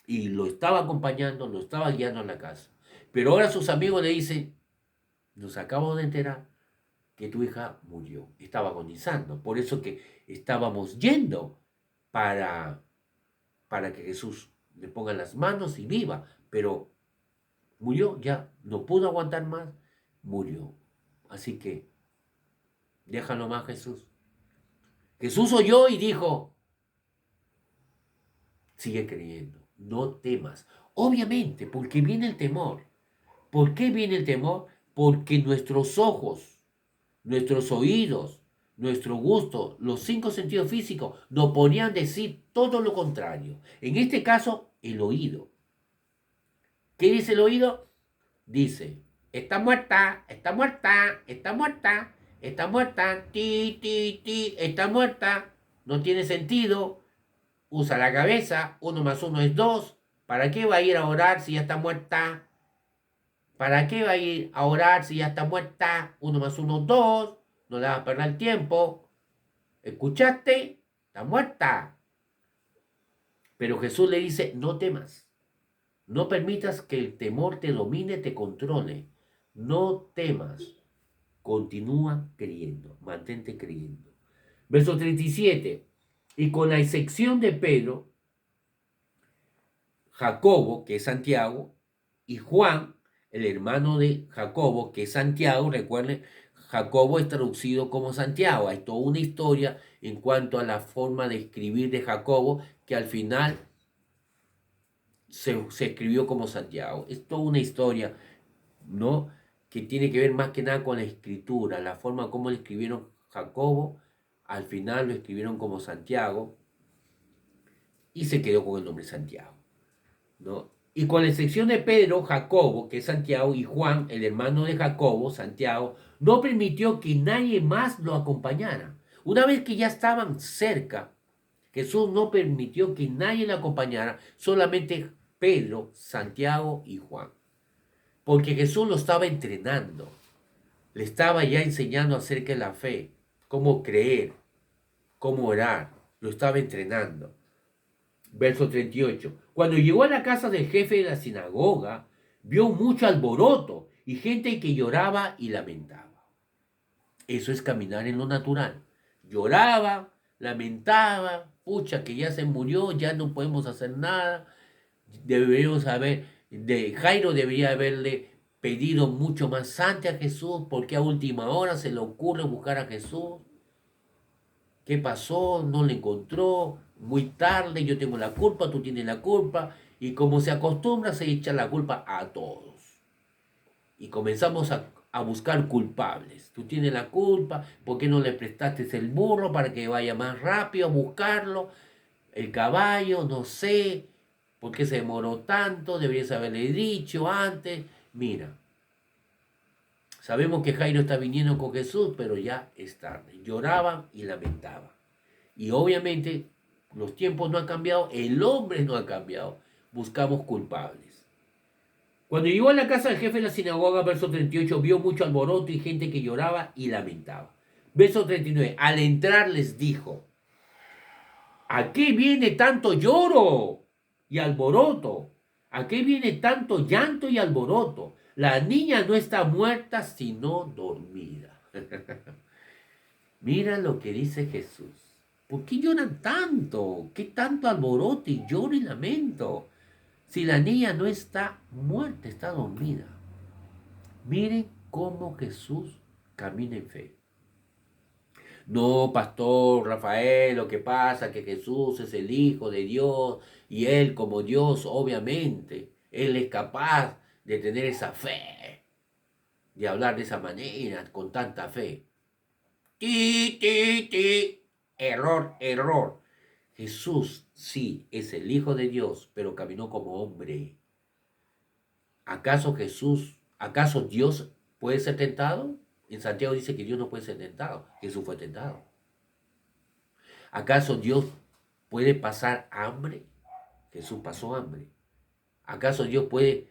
y lo estaba acompañando, lo estaba guiando a la casa. Pero ahora sus amigos le dicen, nos acabamos de enterar que tu hija murió, estaba agonizando. Por eso que estábamos yendo para, para que Jesús le ponga las manos y viva. Pero murió, ya no pudo aguantar más, murió. Así que déjalo más, Jesús. Jesús oyó y dijo, sigue creyendo, no temas. Obviamente, porque viene el temor. ¿Por qué viene el temor? Porque nuestros ojos, nuestros oídos, nuestro gusto, los 5 sentidos físicos nos podrían decir todo lo contrario. En este caso, el oído. ¿Qué dice el oído? Dice, está muerta, está muerta, está muerta, está muerta, ti, ti, ti, está muerta, no tiene sentido, usa la cabeza, 1 más 1 es 2, ¿para qué va a ir a orar si ya está muerta? ¿Para qué va a ir a orar si ya está muerta? 1 más 1 es 2, no le vas a perder el tiempo. ¿Escuchaste? Está muerta. Pero Jesús le dice, no temas. No permitas que el temor te domine, te controle. No temas. Continúa creyendo. Mantente creyendo. Verso 37. Y con la excepción de Pedro, Jacobo, que es Santiago, y Juan, el hermano de Jacobo, que es Santiago, recuerden, Jacobo es traducido como Santiago. Hay toda una historia en cuanto a la forma de escribir de Jacobo, que al final se escribió como Santiago. Es toda una historia, ¿no? Que tiene que ver más que nada con la escritura, la forma como le escribieron Jacobo, al final lo escribieron como Santiago y se quedó con el nombre Santiago, ¿no? Y con la excepción de Pedro, Jacobo, que es Santiago, y Juan, el hermano de Jacobo, Santiago, no permitió que nadie más lo acompañara. Una vez que ya estaban cerca, Jesús no permitió que nadie lo acompañara, solamente Pedro, Santiago y Juan. Porque Jesús lo estaba entrenando, le estaba ya enseñando acerca de la fe, cómo creer, cómo orar, lo estaba entrenando. Verso 38. Cuando llegó a la casa del jefe de la sinagoga, vio mucho alboroto y gente que lloraba y lamentaba. Eso es caminar en lo natural. Lloraba, lamentaba, pucha, que ya se murió, ya no podemos hacer nada. Deberíamos haber, Jairo debería haberle pedido mucho más antes a Jesús, porque a última hora se le ocurre buscar a Jesús. ¿Qué pasó? No le encontró. Muy tarde, yo tengo la culpa, tú tienes la culpa. Y como se acostumbra, se echa la culpa a todos. Y comenzamos a buscar culpables. Tú tienes la culpa, ¿por qué no le prestaste el burro para que vaya más rápido a buscarlo? El caballo, no sé, ¿por qué se demoró tanto? Deberías haberle dicho antes. Mira, sabemos que Jairo está viniendo con Jesús, pero ya es tarde. Lloraban y lamentaban. Y obviamente los tiempos no han cambiado, el hombre no ha cambiado. Buscamos culpables. Cuando llegó a la casa del jefe de la sinagoga, verso 38, vio mucho alboroto y gente que lloraba y lamentaba. Verso 39, al entrar les dijo, ¿a qué viene tanto lloro y alboroto? ¿A qué viene tanto llanto y alboroto? La niña no está muerta, sino dormida. Mira lo que dice Jesús. ¿Por qué lloran tanto? ¿Qué tanto alboroto y lloro y lamento? Si la niña no está muerta, está dormida. Miren cómo Jesús camina en fe. No, pastor Rafael, lo que pasa es que Jesús es el Hijo de Dios y Él como Dios, obviamente, Él es capaz de tener esa fe, de hablar de esa manera, con tanta fe. Ti, ti, ti. Error, error. Jesús sí es el Hijo de Dios, pero caminó como hombre. ¿Acaso Dios puede ser tentado? En Santiago dice que Dios no puede ser tentado. Jesús fue tentado. ¿Acaso Dios puede pasar hambre? Jesús pasó hambre. ¿Acaso Dios puede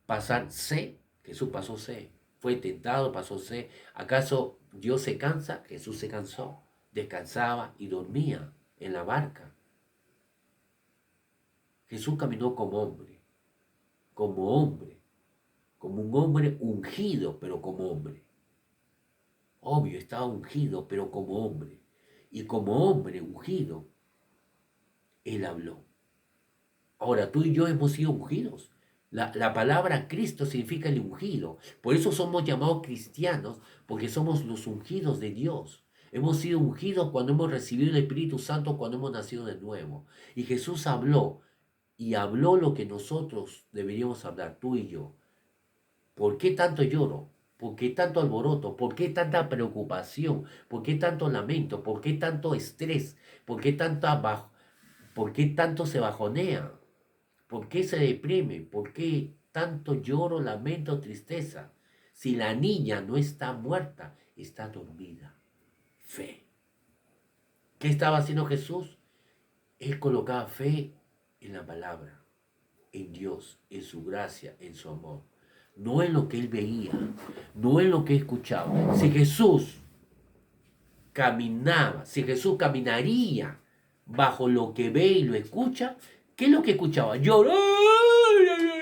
pasar sed? Jesús pasó sed. Fue tentado, pasó sed. ¿Acaso Dios se cansa? Jesús se cansó. Descansaba y dormía en la barca. Jesús caminó como hombre, como un hombre ungido, pero como hombre. Obvio, estaba ungido, pero como hombre. Y como hombre ungido, Él habló. Ahora, tú y yo hemos sido ungidos. La palabra Cristo significa el ungido. Por eso somos llamados cristianos, porque somos los ungidos de Dios. Hemos sido ungidos cuando hemos recibido el Espíritu Santo, cuando hemos nacido de nuevo. Y Jesús habló, y habló lo que nosotros deberíamos hablar, tú y yo. ¿Por qué tanto lloro? ¿Por qué tanto alboroto? ¿Por qué tanta preocupación? ¿Por qué tanto lamento? ¿Por qué tanto estrés? ¿Por qué tanto se bajonea? ¿Por qué se deprime? ¿Por qué tanto lloro, lamento, tristeza? Si la niña no está muerta, está dormida. Fe. ¿Qué estaba haciendo Jesús? Él colocaba fe en la palabra, en Dios, en su gracia, en su amor. No en lo que él veía, no en lo que escuchaba. Si Jesús caminaba, si Jesús caminaría bajo lo que ve y lo escucha, ¿qué es lo que escuchaba? Lloró,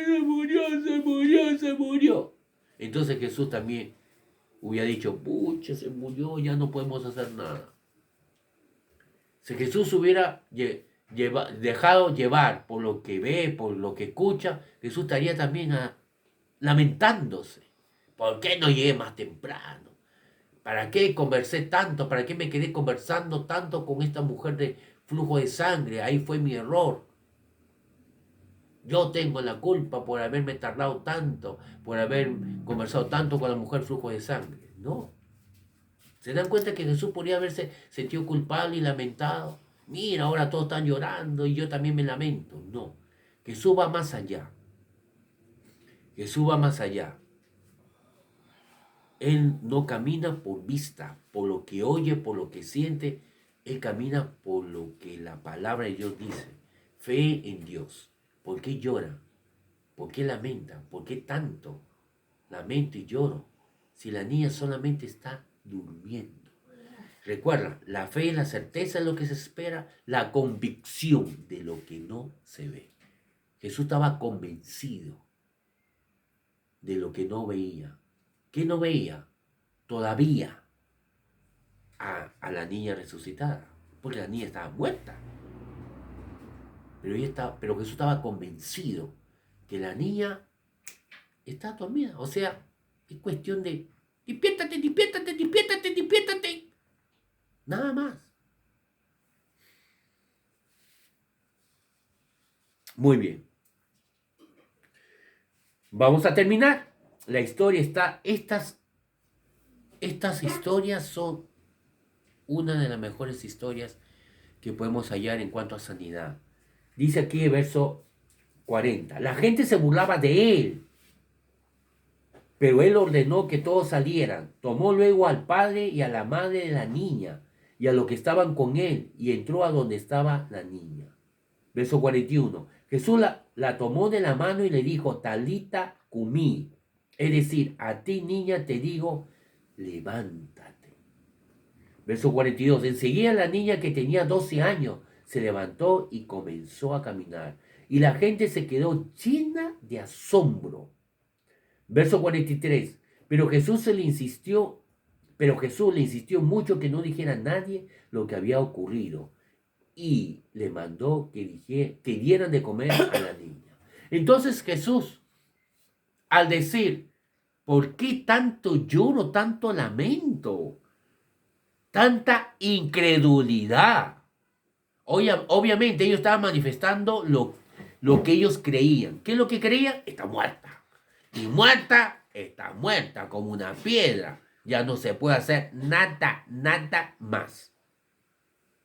se murió, se murió, se murió. Entonces Jesús también hubiera dicho, pucha, se murió, ya no podemos hacer nada. Si Jesús hubiera dejado llevar por lo que ve, por lo que escucha, Jesús estaría también lamentándose. ¿Por qué no llegué más temprano? ¿Para qué conversé tanto? ¿Para qué me quedé conversando tanto con esta mujer de flujo de sangre? Ahí fue mi error. Yo tengo la culpa por haberme tardado tanto, por haber conversado tanto con la mujer flujo de sangre. No. ¿Se dan cuenta que Jesús podría haberse sentido culpable y lamentado? Mira, ahora todos están llorando y yo también me lamento. No. Jesús va más allá. Jesús va más allá. Él no camina por vista, por lo que oye, por lo que siente. Él camina por lo que la palabra de Dios dice. Fe en Dios. ¿Por qué llora? ¿Por qué lamenta? ¿Por qué tanto lamento y lloro? Si la niña solamente está durmiendo. Recuerda, la fe es la certeza de lo que se espera, la convicción de lo que no se ve. Jesús estaba convencido de lo que no veía. ¿Qué no veía? Todavía a la niña resucitada, porque la niña estaba muerta. Pero Jesús estaba convencido que la niña está dormida. O sea, es cuestión de despiértate, despiértate, despiértate, despiértate. Nada más. Muy bien. Vamos a terminar. La historia está. Estas historias son una de las mejores historias que podemos hallar en cuanto a sanidad. Dice aquí el verso 40. La gente se burlaba de él, pero él ordenó que todos salieran. Tomó luego al padre y a la madre de la niña y a los que estaban con él y entró a donde estaba la niña. Verso 41. Jesús la tomó de la mano y le dijo, Talita cumí. Es decir, a ti niña te digo, levántate. Verso 42. Enseguida la niña que tenía 12 años se levantó y comenzó a caminar. Y la gente se quedó llena de asombro. Verso 43. Pero Jesús le insistió mucho que no dijera a nadie lo que había ocurrido. Y le mandó que dieran de comer a la niña. Entonces Jesús, al decir, ¿por qué tanto lloro, tanto lamento, tanta incredulidad? Obviamente ellos estaban manifestando lo que ellos creían. ¿Qué es lo que creían? Está muerta. Y muerta, está muerta como una piedra. Ya no se puede hacer nada, nada más.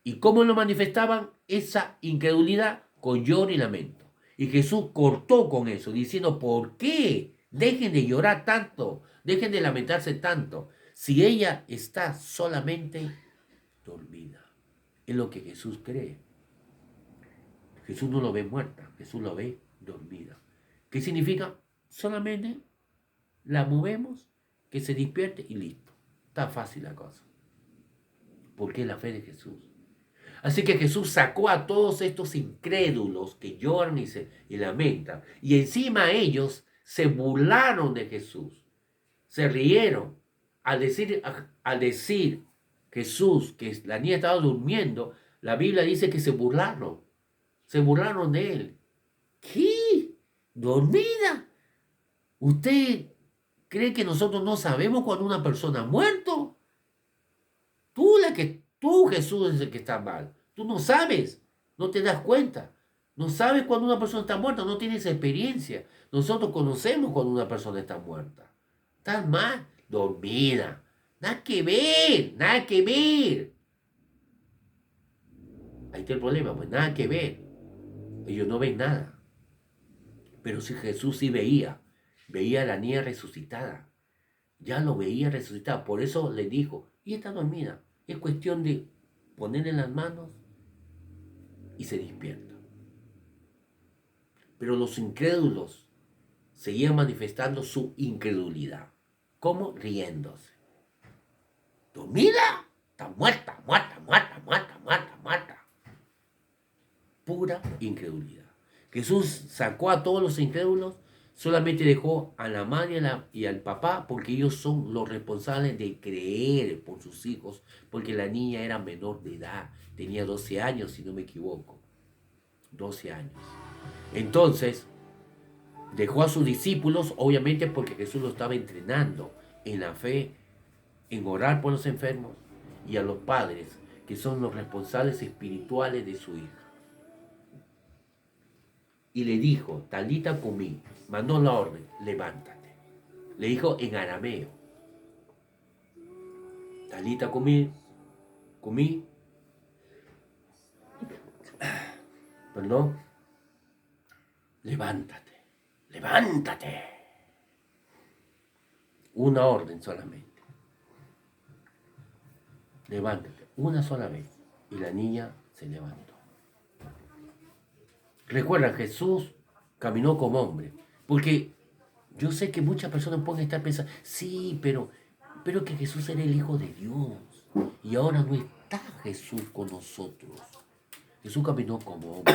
¿Y cómo lo manifestaban? Esa incredulidad con lloro y lamento. Y Jesús cortó con eso, diciendo, ¿por qué? Dejen de llorar tanto, dejen de lamentarse tanto, si ella está solamente dormida. Es lo que Jesús cree. Jesús no lo ve muerta, Jesús lo ve dormida. ¿Qué significa? Solamente la movemos, que se despierte y listo. Está fácil la cosa. Porque es la fe de Jesús. Así que Jesús sacó a todos estos incrédulos que lloran y lamentan. Y encima ellos se burlaron de Jesús. Se rieron. Al decir Jesús que la niña estaba durmiendo, la Biblia dice que se burlaron. Se burlaron de él. ¿Qué? ¿Dormida? ¿Usted cree que nosotros no sabemos cuando una persona ha muerto? Tú, Jesús, es el que está mal. Tú no sabes, no te das cuenta. No sabes cuando una persona está muerta, no tienes experiencia. Nosotros conocemos cuando una persona está muerta. Está mal, dormida. Nada que ver, nada que ver. Ahí está el problema, pues nada que ver. Ellos no ven nada. Pero si Jesús sí veía a la niña resucitada. Ya lo veía resucitada. Por eso le dijo, y está dormida. Es cuestión de ponerle las manos y se despierta. Pero los incrédulos seguían manifestando su incredulidad. ¿Cómo? Riéndose. ¿Dormida? Está muerta, muerta, muerta, muerta, muerta, muerta. Pura incredulidad. Jesús sacó a todos los incrédulos, solamente dejó a la madre y al papá porque ellos son los responsables de creer por sus hijos, porque la niña era menor de edad, tenía 12 años si no me equivoco, 12 años. Entonces, dejó a sus discípulos, obviamente porque Jesús lo estaba entrenando en la fe, en orar por los enfermos, y a los padres, que son los responsables espirituales de su hija. Y le dijo, Talita cumí, mandó la orden, levántate. Le dijo en arameo, Talita cumí, perdón, levántate, levántate. Una orden solamente. Levántate, una sola vez. Y la niña se levantó. Recuerda, Jesús caminó como hombre. Porque yo sé que muchas personas pueden estar pensando, sí, pero que Jesús era el Hijo de Dios. Y ahora no está Jesús con nosotros. Jesús caminó como hombre.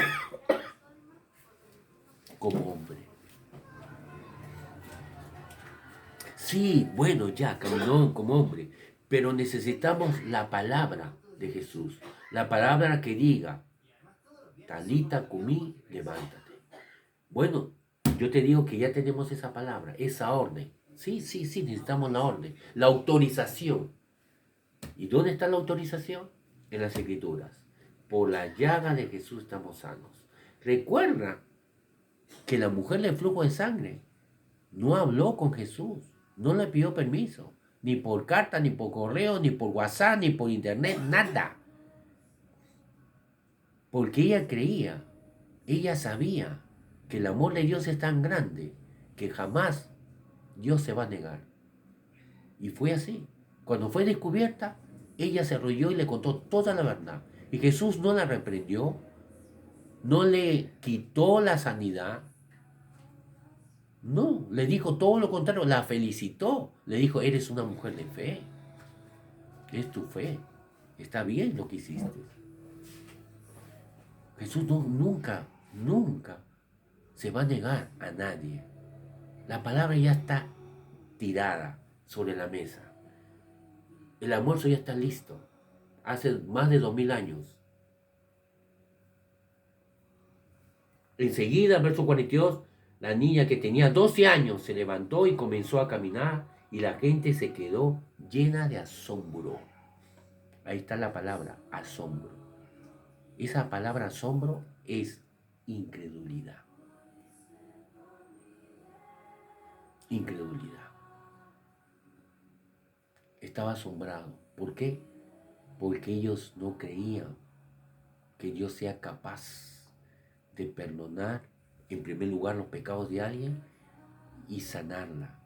Como hombre. Sí, bueno, ya, caminó como hombre. Pero necesitamos la palabra de Jesús. La palabra que diga, Talita cumí, levántate. Bueno, yo te digo que ya tenemos esa palabra, esa orden. Sí, necesitamos la orden, la autorización. ¿Y dónde está la autorización? En las Escrituras. Por la llaga de Jesús estamos sanos. Recuerda que la mujer del flujo de sangre no habló con Jesús, no le pidió permiso, ni por carta, ni por correo, ni por WhatsApp, ni por internet, nada. Porque ella creía, ella sabía que el amor de Dios es tan grande que jamás Dios se va a negar. Y fue así. Cuando fue descubierta, ella se arrolló y le contó toda la verdad. Y Jesús no la reprendió, no le quitó la sanidad. No, le dijo todo lo contrario, la felicitó. Le dijo, eres una mujer de fe. Es tu fe. Está bien lo que hiciste. Jesús nunca se va a negar a nadie. La palabra ya está tirada sobre la mesa. El almuerzo ya está listo. Hace más de 2000 años. Enseguida, verso 42, La niña que tenía 12 años se levantó y comenzó a caminar y la gente se quedó llena de asombro. Ahí está la palabra, asombro. Esa palabra asombro es incredulidad. Incredulidad. Estaba asombrado. ¿Por qué? Porque ellos no creían que Dios sea capaz de perdonar en primer lugar los pecados de alguien y sanarla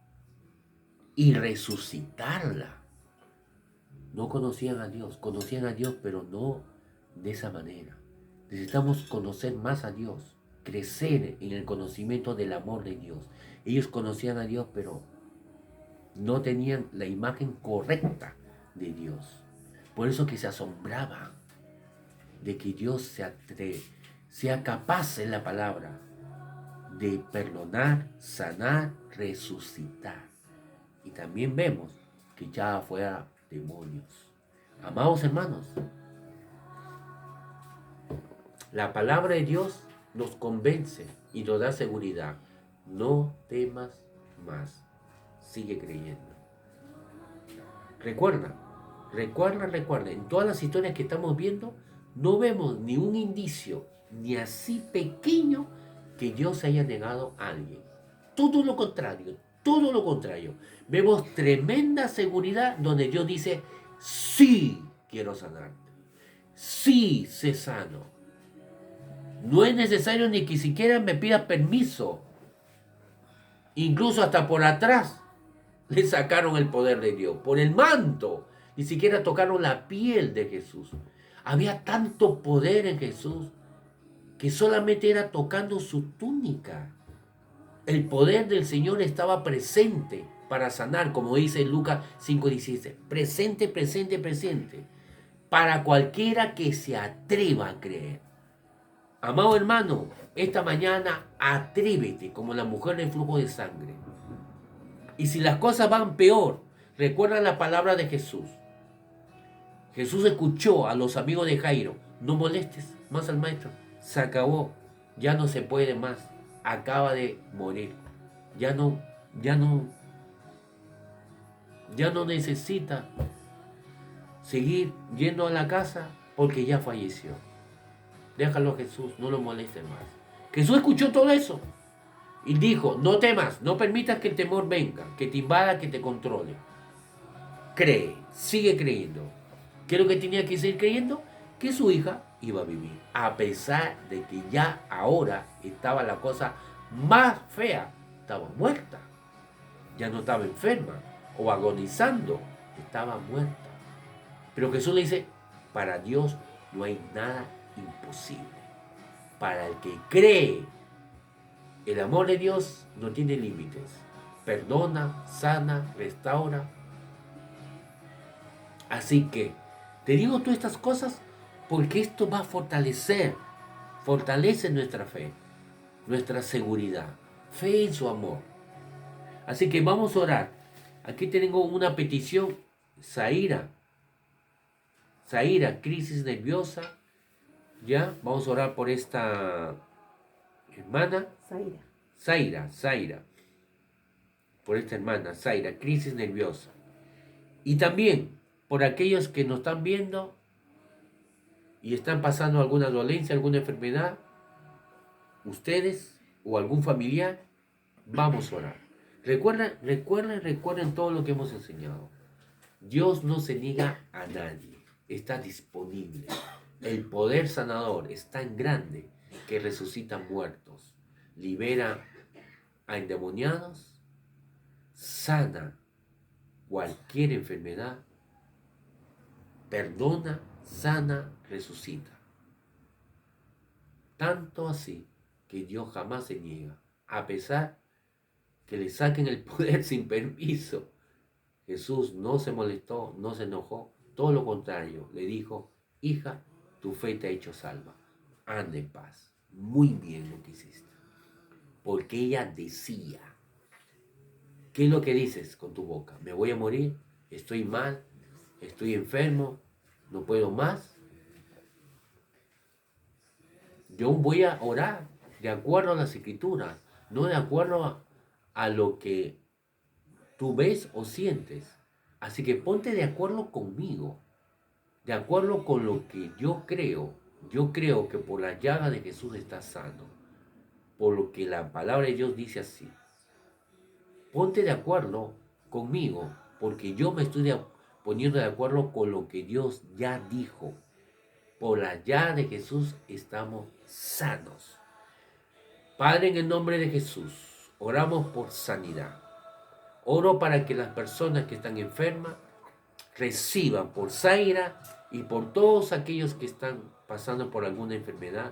y resucitarla. No conocían a Dios, pero no de esa manera. Necesitamos conocer más a Dios, crecer en el conocimiento del amor de Dios. Ellos conocían a Dios, pero no tenían la imagen correcta de Dios. Por eso que se asombraban de que Dios sea capaz en la palabra de perdonar, sanar, resucitar. Y también vemos que ya fuera demonios. Amados hermanos, la palabra de Dios nos convence y nos da seguridad. No temas más. Sigue creyendo. Recuerda. En todas las historias que estamos viendo, no vemos ni un indicio, ni así pequeño, que Dios se haya negado a alguien. Todo lo contrario, todo lo contrario. Vemos tremenda seguridad donde Dios dice, sí quiero sanarte. Sí sé sano. No es necesario ni que siquiera me pida permiso. Incluso hasta por atrás le sacaron el poder de Dios. Por el manto. Ni siquiera tocaron la piel de Jesús. Había tanto poder en Jesús que solamente era tocando su túnica. El poder del Señor estaba presente para sanar, como dice Lucas 5:17. Presente, presente, presente. Para cualquiera que se atreva a creer. Amado hermano, esta mañana atrévete como la mujer del flujo de sangre. Y si las cosas van peor, recuerda la palabra de Jesús. Jesús escuchó a los amigos de Jairo, no molestes más al maestro, se acabó, ya no se puede más, acaba de morir, ya no, ya no, ya no necesita seguir yendo a la casa porque ya falleció. Déjalo Jesús, no lo molestes más. Jesús escuchó todo eso y dijo, no temas, no permitas que el temor venga, que te invada, que te controle. Cree, sigue creyendo. ¿Qué es lo que tenía que seguir creyendo? Que su hija iba a vivir. A pesar de que ya ahora estaba la cosa más fea. Estaba muerta. Ya no estaba enferma o agonizando. Estaba muerta. Pero Jesús le dice, para Dios no hay nada imposible. Para el que cree, el amor de Dios no tiene límites. Perdona, sana, restaura. Así que te digo todas estas cosas porque esto va a fortalece nuestra fe, nuestra seguridad, fe en su amor. Así que vamos a orar. Aquí tengo una petición, Zaira, crisis nerviosa, ¿ya? Vamos a orar por esta hermana. Zaira, por esta hermana, Zaira, crisis nerviosa. Y también por aquellos que nos están viendo y están pasando alguna dolencia, alguna enfermedad, ustedes o algún familiar, vamos a orar. Recuerden todo lo que hemos enseñado. Dios no se niega a nadie, está disponible. El poder sanador es tan grande que resucita muertos, libera a endemoniados, sana cualquier enfermedad, perdona, sana, resucita. Tanto así que Dios jamás se niega, a pesar que le saquen el poder sin permiso. Jesús no se molestó, no se enojó, todo lo contrario, le dijo, hija, tu fe te ha hecho salva, anda en paz. Muy bien lo que hiciste. Porque ella decía, ¿qué es lo que dices con tu boca? ¿Me voy a morir? ¿Estoy mal? ¿Estoy enfermo? ¿No puedo más? Yo voy a orar de acuerdo a las escrituras. no de acuerdo a lo que tú ves o sientes. Así que ponte de acuerdo conmigo, de acuerdo con lo que yo creo. Yo creo que por la llaga de Jesús estás sano, por lo que la palabra de Dios dice así. Ponte de acuerdo conmigo, porque yo me estoy poniendo de acuerdo con lo que Dios ya dijo. Por la llaga de Jesús estamos sanos. Padre, en el nombre de Jesús, oramos por sanidad. Oro para que las personas que están enfermas reciban por Zaira y por todos aquellos que están pasando por alguna enfermedad,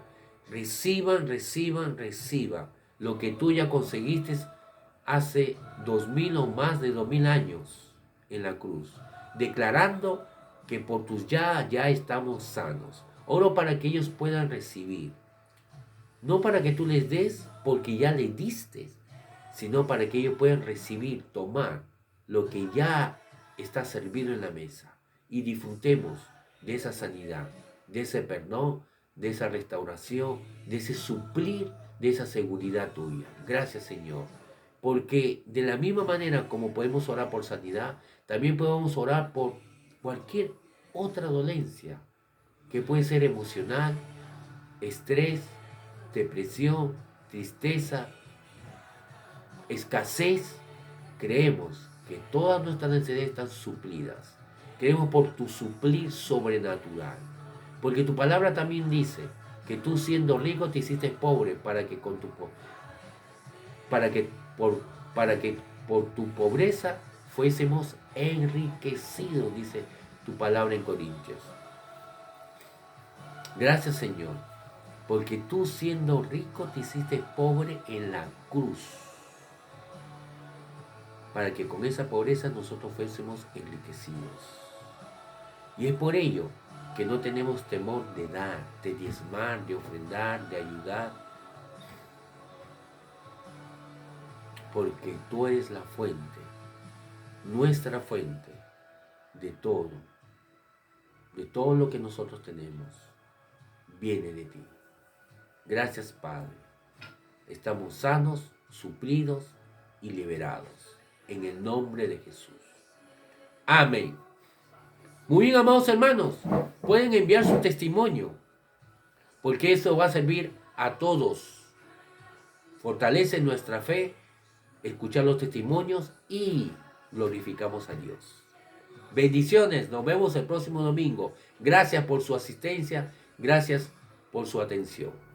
reciban lo que tú ya conseguiste hace 2000 o más de 2000 años en la cruz, declarando que por tus ya estamos sanos. Oro para que ellos puedan recibir, no para que tú les des porque ya les diste, sino para que ellos puedan recibir, tomar lo que ya está servido en la mesa y disfrutemos de esa sanidad, de ese perdón, de esa restauración, de ese suplir, de esa seguridad tuya. Gracias, Señor. Porque de la misma manera como podemos orar por sanidad, también podemos orar por cualquier otra dolencia, que puede ser emocional, estrés, depresión, tristeza, escasez. Creemos que todas nuestras necesidades están suplidas. Creemos por tu suplir sobrenatural. Porque tu palabra también dice que tú siendo rico te hiciste pobre para que para que por, para que por tu pobreza fuésemos enriquecidos, dice tu palabra en Corintios. Gracias, Señor, porque tú siendo rico te hiciste pobre en la cruz, para que con esa pobreza nosotros fuésemos enriquecidos. Y es por ello que no tenemos temor de dar, de diezmar, de ofrendar, de ayudar, porque tú eres la fuente, nuestra fuente de todo lo que nosotros tenemos, viene de ti. Gracias, Padre. Estamos sanos, suplidos y liberados. En el nombre de Jesús. Amén. Muy bien, amados hermanos, pueden enviar su testimonio, porque eso va a servir a todos. Fortalece nuestra fe, escuchar los testimonios y glorificamos a Dios. Bendiciones, nos vemos el próximo domingo. Gracias por su asistencia, gracias por su atención.